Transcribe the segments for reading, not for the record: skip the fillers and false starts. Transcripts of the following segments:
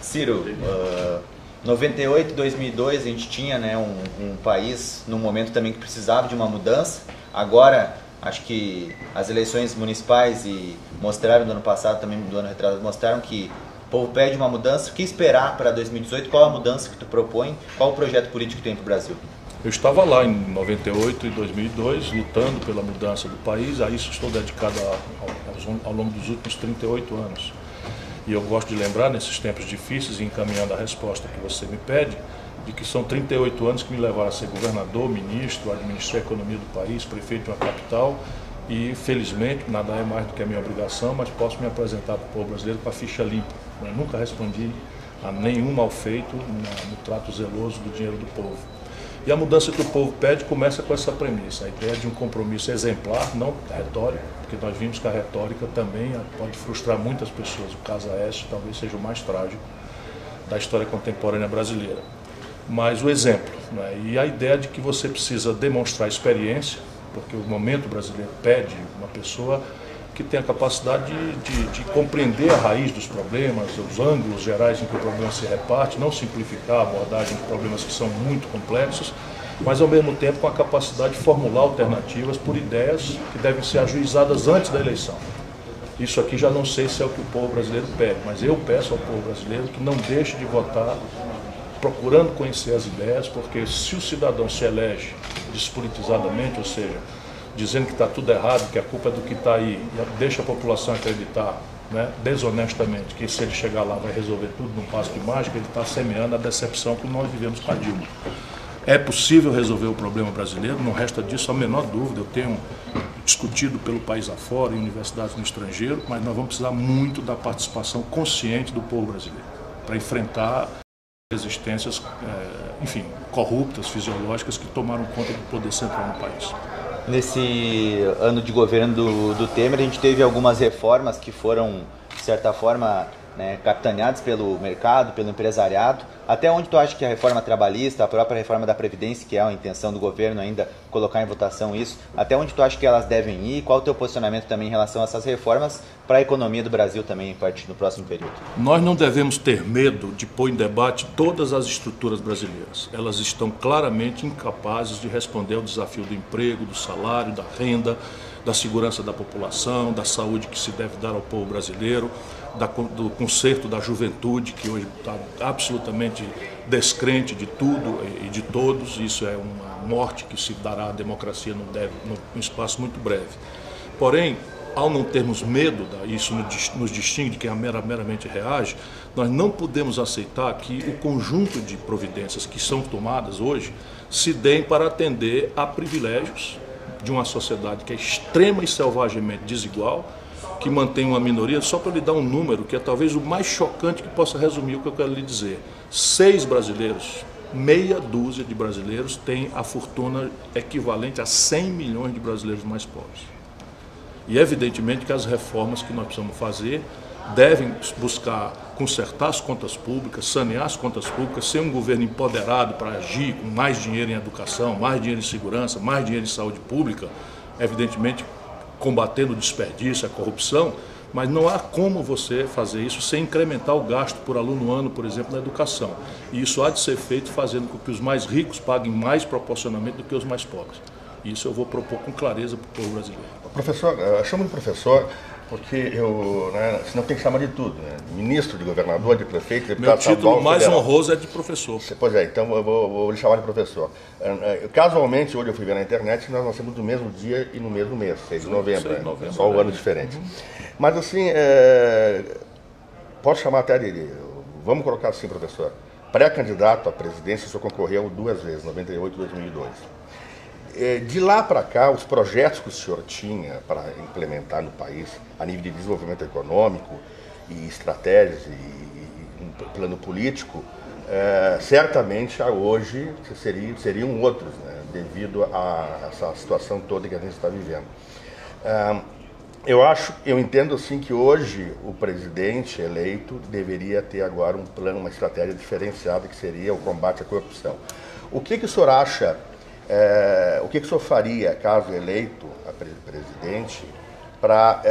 Ciro, 98 e 2002 a gente tinha, né, um país num momento também que precisava de uma mudança. Agora, acho que as eleições municipais mostraram do ano passado, também do ano retrasado, mostraram que o povo pede uma mudança. O que esperar para 2018? Qual a mudança que tu propõe? Qual o projeto político que tem para o Brasil? Eu estava lá em 98 e 2002, lutando pela mudança do país. A isso estou dedicado ao longo dos últimos 38 anos. E eu gosto de lembrar, nesses tempos difíceis, encaminhando a resposta que você me pede, de que são 38 anos que me levaram a ser governador, ministro, administrar a economia do país, prefeito de uma capital. E, felizmente, nada é mais do que a minha obrigação, mas posso me apresentar para o povo brasileiro com a ficha limpa. Eu nunca respondi a nenhum mal feito no trato zeloso do dinheiro do povo. E a mudança que o povo pede começa com essa premissa, a ideia de um compromisso exemplar, não retórico, porque nós vimos que a retórica também pode frustrar muitas pessoas. O caso Aécio talvez seja o mais trágico da história contemporânea brasileira. Mas o exemplo, né? E a ideia de que você precisa demonstrar experiência, porque o momento brasileiro pede uma pessoa que tenha a capacidade de compreender a raiz dos problemas, os ângulos gerais em que o problema se reparte, não simplificar a abordagem de problemas que são muito complexos, mas ao mesmo tempo com a capacidade de formular alternativas por ideias que devem ser ajuizadas antes da eleição. Isso aqui já não sei se é o que o povo brasileiro pede, mas eu peço ao povo brasileiro que não deixe de votar procurando conhecer as ideias, porque se o cidadão se elege despolitizadamente, ou seja, dizendo que está tudo errado, que a culpa é do que está aí, e deixa a população acreditar, né, desonestamente, que se ele chegar lá vai resolver tudo num passo de mágica, ele está semeando a decepção que nós vivemos com a Dilma. É possível resolver o problema brasileiro, não resta disso a menor dúvida. Eu tenho discutido pelo país afora, em universidades no estrangeiro, mas nós vamos precisar muito da participação consciente do povo brasileiro para enfrentar resistências, enfim, corruptas, fisiológicas, que tomaram conta do poder central no país. Nesse ano de governo do Temer, a gente teve algumas reformas que foram, de certa forma, né, capitaneadas pelo mercado, pelo empresariado. Até onde tu acha que a reforma trabalhista, a própria reforma da Previdência, que é a intenção do governo ainda colocar em votação isso, até onde tu acha que elas devem ir? Qual o teu posicionamento também em relação a essas reformas para a economia do Brasil também, a partir do próximo período? Nós não devemos ter medo de pôr em debate todas as estruturas brasileiras. Elas estão claramente incapazes de responder ao desafio do emprego, do salário, da renda, da segurança da população, da saúde que se deve dar ao povo brasileiro, do conserto da juventude, que hoje está absolutamente descrente de tudo e de todos. Isso é uma morte que se dará à democracia num espaço muito breve. Porém, ao não termos medo, isso nos distingue de quem meramente reage, nós não podemos aceitar que o conjunto de providências que são tomadas hoje se deem para atender a privilégios de uma sociedade que é extrema e selvagemente desigual, que mantém uma minoria. Só para lhe dar um número, que é talvez o mais chocante que possa resumir o que eu quero lhe dizer. 6 brasileiros, meia dúzia de brasileiros, têm a fortuna equivalente a 100 milhões de brasileiros mais pobres. E evidentemente que as reformas que nós precisamos fazer devem buscar consertar as contas públicas, sanear as contas públicas, ser um governo empoderado para agir com mais dinheiro em educação, mais dinheiro em segurança, mais dinheiro em saúde pública, evidentemente combatendo o desperdício, a corrupção, mas não há como você fazer isso sem incrementar o gasto por aluno ano, por exemplo, na educação. E isso há de ser feito fazendo com que os mais ricos paguem mais proporcionalmente do que os mais pobres. Isso eu vou propor com clareza para o povo brasileiro. Professor, chamo de professor porque eu, né, senão tem que chamar de tudo, né? Ministro, de governador, de prefeito, de deputado estadual. Meu título mais honroso é de professor. Pois é, então eu vou lhe chamar de professor. Casualmente, hoje eu fui ver na internet que nós nascemos no mesmo dia e no mesmo mês, 6 de novembro, né? Só o ano diferente. Mas assim, pode chamar até de, vamos colocar assim, professor, pré-candidato à presidência, o senhor concorreu 2 vezes, 98 e 2002. De lá para cá, os projetos que o senhor tinha para implementar no país, a nível de desenvolvimento econômico e estratégias e plano político, certamente hoje seriam outros, né, devido a essa situação toda que a gente está vivendo. Eu entendo assim que hoje o presidente eleito deveria ter agora um plano, uma estratégia diferenciada, que seria o combate à corrupção. O que o senhor acha? O que o senhor faria, caso eleito a presidente, para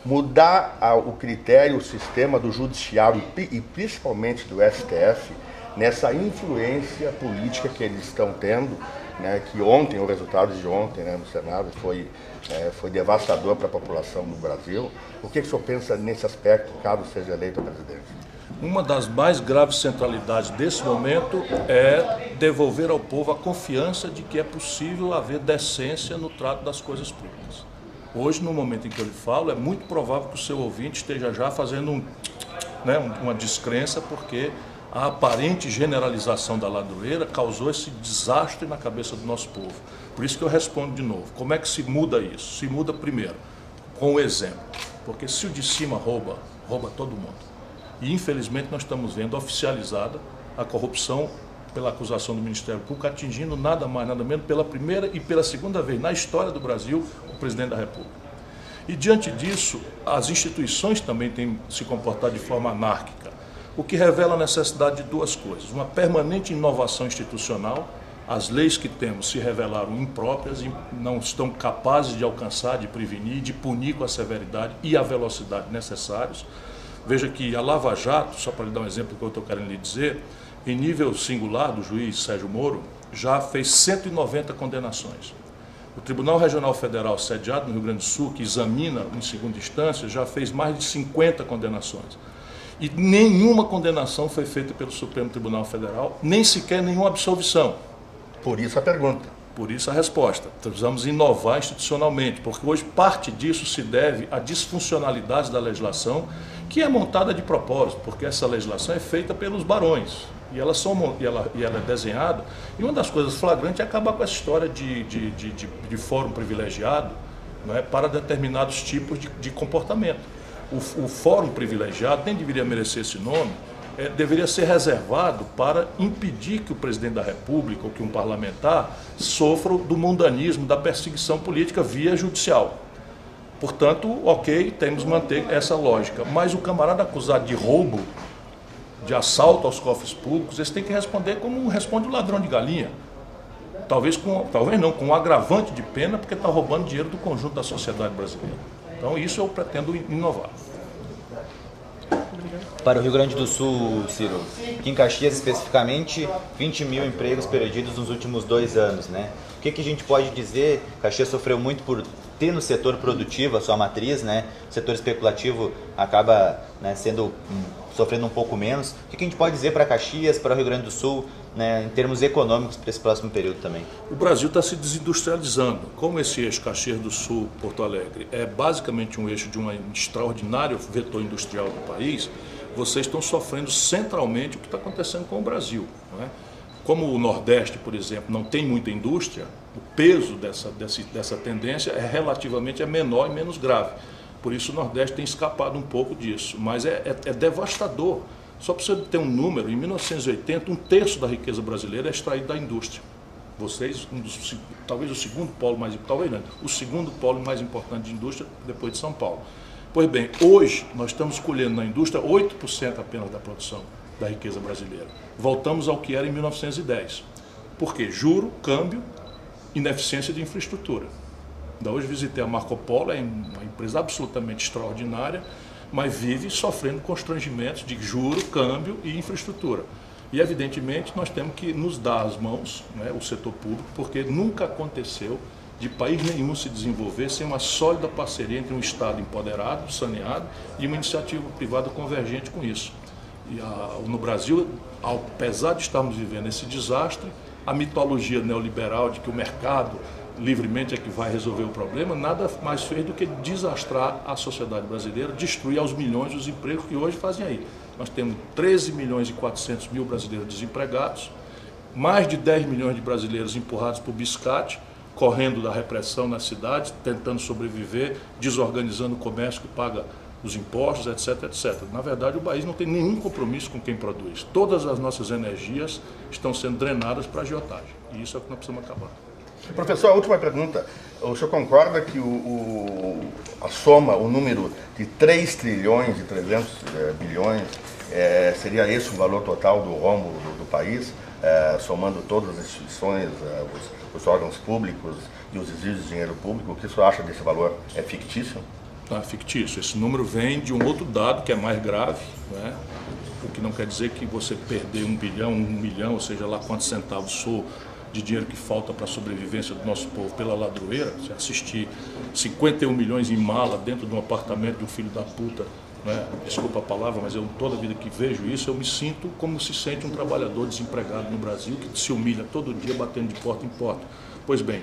mudar o critério, o sistema do judiciário e principalmente do STF nessa influência política que eles estão tendo, né, que ontem, o resultado de ontem, né, no Senado foi devastador para a população do Brasil. O que o senhor pensa nesse aspecto, caso seja eleito a presidente? Uma das mais graves centralidades desse momento é devolver ao povo a confiança de que é possível haver decência no trato das coisas públicas. Hoje, no momento em que eu lhe falo, é muito provável que o seu ouvinte esteja já fazendo uma descrença, porque a aparente generalização da ladroeira causou esse desastre na cabeça do nosso povo. Por isso que eu respondo de novo. Como é que se muda isso? Se muda primeiro com o exemplo. Porque se o de cima rouba, rouba todo mundo. E infelizmente nós estamos vendo oficializada a corrupção pela acusação do Ministério Público, atingindo nada mais, nada menos, pela primeira e pela segunda vez na história do Brasil, o presidente da República. E diante disso, as instituições também têm se comportado de forma anárquica, o que revela a necessidade de duas coisas: uma permanente inovação institucional. As leis que temos se revelaram impróprias e não estão capazes de alcançar, de prevenir, de punir com a severidade e a velocidade necessários. Veja que a Lava Jato, só para lhe dar um exemplo do que eu estou querendo lhe dizer, em nível singular do juiz Sérgio Moro, já fez 190 condenações. O Tribunal Regional Federal, sediado no Rio Grande do Sul, que examina em segunda instância, já fez mais de 50 condenações. E nenhuma condenação foi feita pelo Supremo Tribunal Federal, nem sequer nenhuma absolvição. Por isso a pergunta. Por isso a resposta. Precisamos inovar institucionalmente, porque hoje parte disso se deve à disfuncionalidade da legislação, que é montada de propósito, porque essa legislação é feita pelos barões. E ela é desenhada. E uma das coisas flagrantes é acabar com essa história de fórum privilegiado, não é, para determinados tipos de comportamento. O fórum privilegiado nem deveria merecer esse nome, deveria ser reservado para impedir que o presidente da República ou que um parlamentar sofra do mundanismo, da perseguição política via judicial. Portanto, ok, temos que manter essa lógica. Mas o camarada acusado de roubo, de assalto aos cofres públicos, esse tem que responder como responde o ladrão de galinha. Talvez não, com um agravante de pena, porque está roubando dinheiro do conjunto da sociedade brasileira. Então isso eu pretendo inovar. Para o Rio Grande do Sul, Ciro, aqui em Caxias especificamente, 20 mil empregos perdidos nos últimos 2 anos, né? O que a gente pode dizer? Caxias sofreu muito por ter no setor produtivo a sua matriz, né? O setor especulativo acaba, né, sofrendo um pouco menos. O que a gente pode dizer para Caxias, para o Rio Grande do Sul, né, em termos econômicos para esse próximo período também? O Brasil está se desindustrializando. Como esse eixo Caxias do Sul, Porto Alegre, é basicamente um eixo de um extraordinário vetor industrial do país, vocês estão sofrendo centralmente o que está acontecendo com o Brasil, não é? Como o Nordeste, por exemplo, não tem muita indústria, o peso dessa tendência relativamente menor e menos grave. Por isso o Nordeste tem escapado um pouco disso, mas é devastador. Só para você ter um número, em 1980, 1/3 da riqueza brasileira é extraída da indústria. Vocês, talvez o segundo polo mais, talvez não, o segundo polo mais importante de indústria depois de São Paulo. Pois bem, hoje nós estamos colhendo na indústria 8% apenas da produção da riqueza brasileira. Voltamos ao que era em 1910. Por quê? Juro, câmbio, ineficiência de infraestrutura. Ainda hoje visitei a Marco Polo, é uma empresa absolutamente extraordinária, mas vive sofrendo constrangimentos de juro, câmbio e infraestrutura. E evidentemente nós temos que nos dar as mãos, né, o setor público, porque nunca aconteceu de país nenhum se desenvolver sem uma sólida parceria entre um Estado empoderado, saneado e uma iniciativa privada convergente com isso. E no Brasil, apesar de estarmos vivendo esse desastre, a mitologia neoliberal de que o mercado livremente é que vai resolver o problema, nada mais fez do que desastrar a sociedade brasileira, destruir aos milhões os empregos que hoje fazem aí. Nós temos 13 milhões e 400 mil brasileiros desempregados, mais de 10 milhões de brasileiros empurrados por biscate, correndo da repressão nas cidades, tentando sobreviver, desorganizando o comércio que paga os impostos, etc, etc. Na verdade, o país não tem nenhum compromisso com quem produz. Todas as nossas energias estão sendo drenadas para a agiotagem. E isso é o que nós precisamos acabar. Professor, a última pergunta. O senhor concorda que a soma, o número de 3 trilhões e 300 bilhões, seria esse o valor total do rombo do país, somando todas as instituições, os órgãos públicos e os desvios de dinheiro público? O que o senhor acha desse valor? É fictício? fictício. Esse número vem de um outro dado que é mais grave, né? O que não quer dizer que você perder 1 bilhão, 1 milhão, ou seja lá quantos centavos de dinheiro que falta para a sobrevivência do nosso povo pela ladroeira, se assistir 51 milhões em mala dentro de um apartamento de um filho da puta, né? Desculpa a palavra, mas eu toda vida que vejo isso, eu me sinto como se sente um trabalhador desempregado no Brasil que se humilha todo dia batendo de porta em porta. Pois bem,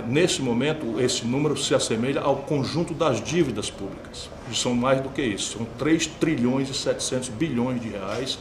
nesse momento, esse número se assemelha ao conjunto das dívidas públicas. E são mais do que isso, são 3 trilhões e 700 bilhões de reais,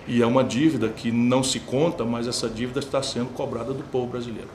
e é uma dívida que não se conta, mas essa dívida está sendo cobrada do povo brasileiro.